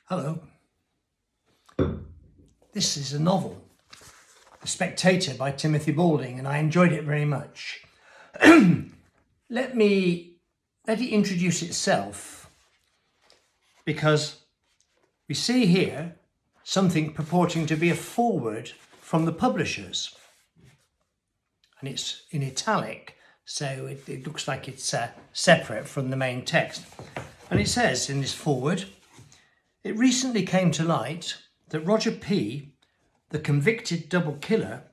Hello. This is a novel, The Spectator by Timothy Balding, and I enjoyed it very much. Let it introduce itself, because we see here something purporting to be a foreword from the publishers. And it's in italic, so it looks like it's separate from the main text. And it says in this foreword, "It recently came to light that Roger P., the convicted double killer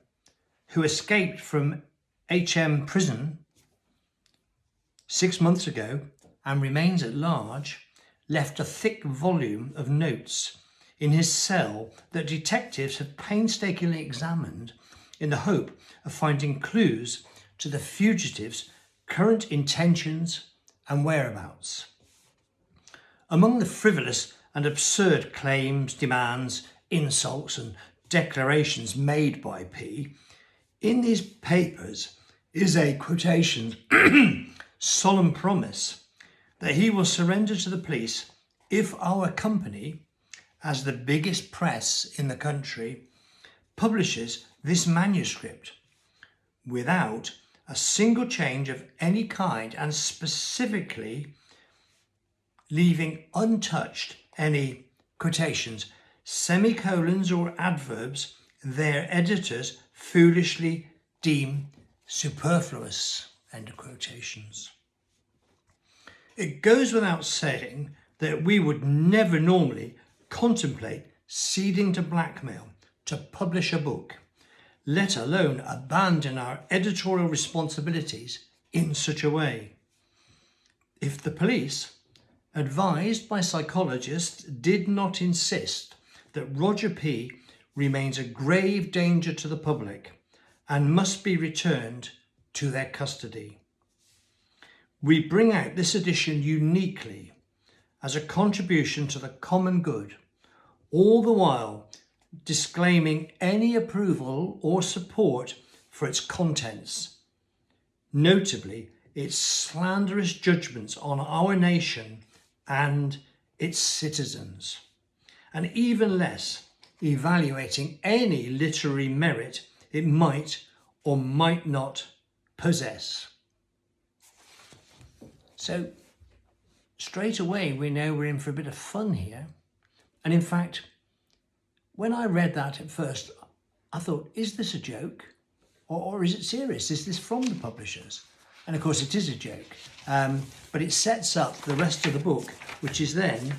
who escaped from HM prison 6 months ago and remains at large, left a thick volume of notes in his cell that detectives have painstakingly examined in the hope of finding clues to the fugitive's current intentions and whereabouts. Among the frivolous and absurd claims, demands, insults and declarations made by P, in these papers is a quotation solemn promise that he will surrender to the police if our company, as the biggest press in the country, publishes this manuscript without a single change of any kind, and specifically leaving untouched any quotations, semicolons or adverbs their editors foolishly deem superfluous." End of quotations. It goes without saying that we would never normally contemplate ceding to blackmail to publish a book, let alone abandon our editorial responsibilities in such a way. If the police, advised by psychologists, did not insist that Roger P. remains a grave danger to the public and must be returned to their custody. We bring out this edition uniquely as a contribution to the common good, all the while disclaiming any approval or support for its contents, notably its slanderous judgments on our nation and its citizens, and even less evaluating any literary merit it might or might not possess. So straight away we know we're in for a bit of fun here. And in fact, when I read that at first, I thought, is this a joke? Or is it serious? Is this from the publishers? And of course it is a joke. But it sets up the rest of the book, which is then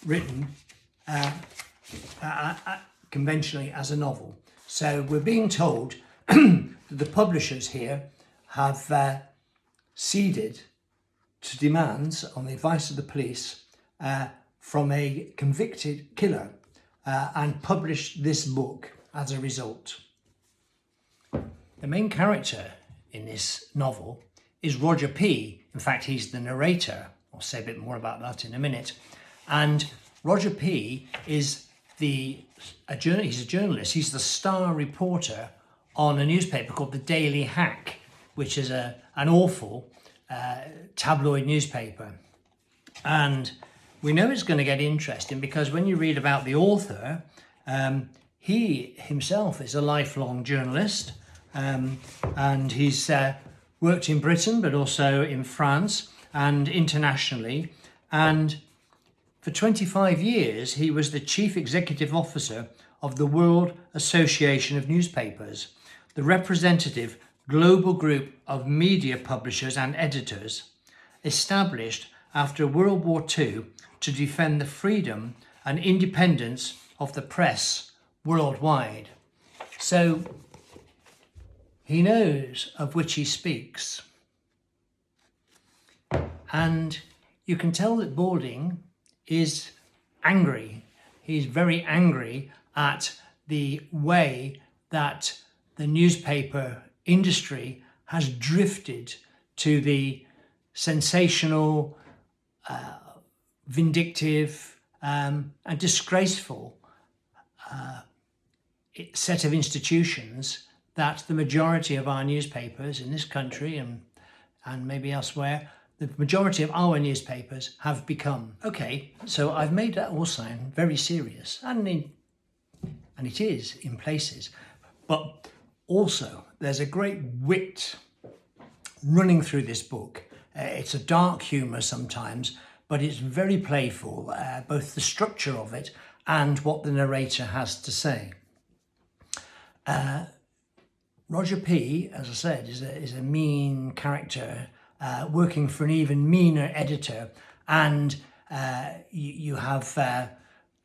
written conventionally as a novel. So we're being told that the publishers here have ceded to demands on the advice of the police from a convicted killer and published this book as a result. The main character in this novel is Roger P. In fact, he's the narrator. I'll say a bit more about that in a minute. And Roger P. is he's a journalist. He's the star reporter on a newspaper called the Daily Hack, which is an awful tabloid newspaper. And we know it's going to get interesting because when you read about the author, he himself is a lifelong journalist, and he's worked in Britain but also in France and internationally. And for 25 years, he was the chief executive officer of the World Association of Newspapers, the representative global group of media publishers and editors established after World War II to defend the freedom and independence of the press worldwide. So he knows of which he speaks. And you can tell that Balding is angry. He's very angry at the way that the newspaper industry has drifted to the sensational, vindictive and disgraceful set of institutions that the majority of our newspapers in this country and maybe elsewhere the majority of our newspapers have become. Okay, so I've made that all sound very serious, and it is in places, but also there's a great wit running through this book. It's a dark humour sometimes, but it's very playful, both the structure of it and what the narrator has to say. Roger P, as I said, is a mean character working for an even meaner editor, and you have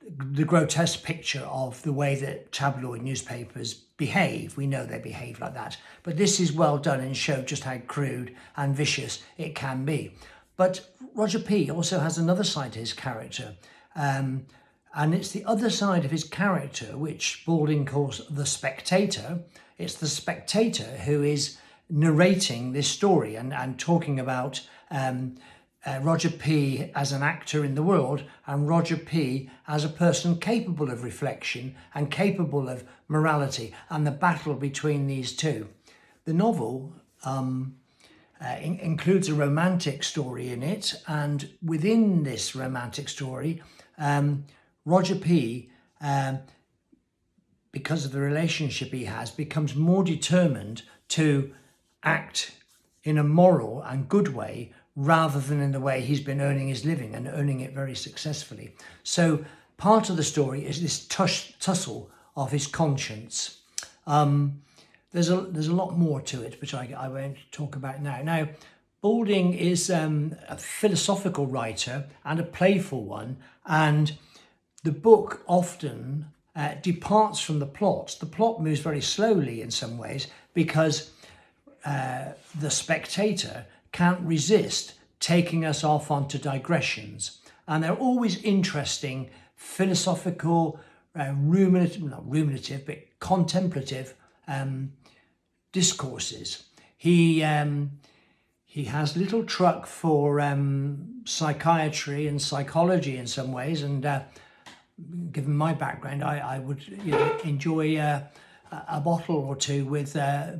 the grotesque picture of the way that tabloid newspapers behave. We know they behave like that, but this is well done and show just how crude and vicious it can be. But Roger P also has another side to his character, and it's the other side of his character which Balding calls the Spectator. It's the Spectator who is narrating this story and talking about Roger P as an actor in the world, and Roger P as a person capable of reflection and capable of morality, and the battle between these two. The novel includes a romantic story in it, and within this romantic story, Roger P, because of the relationship he has, becomes more determined to act in a moral and good way rather than in the way he's been earning his living, and earning it very successfully. So part of the story is this tussle of his conscience. There's a lot more to it, which I won't talk about now. Now, Balding is a philosophical writer and a playful one, and the book often departs from the plot. The plot moves very slowly in some ways because the Spectator can't resist taking us off onto digressions, and they're always interesting philosophical, ruminative, but contemplative discourses. He has little truck for psychiatry and psychology in some ways, and given my background, I would enjoy a bottle or two with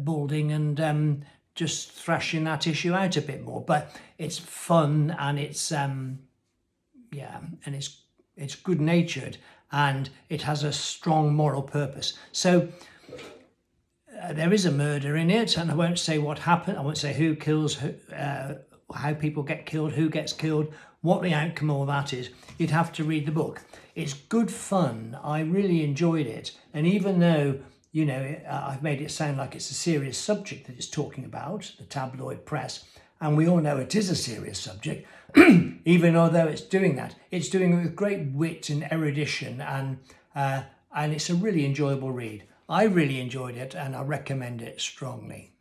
Balding and just thrashing that issue out a bit more. But it's fun, and it's it's good natured, and it has a strong moral purpose. So there is a murder in it, and I won't say what happened. I won't say who kills who, how people get killed, who gets killed, what the outcome of all that is. You'd have to read the book. It's good fun. I really enjoyed it, and even though I've made it sound like it's a serious subject that it's talking about, the tabloid press, and we all know it is a serious subject, even although it's doing that, it's doing it with great wit and erudition, and it's a really enjoyable read. I really enjoyed it, and I recommend it strongly.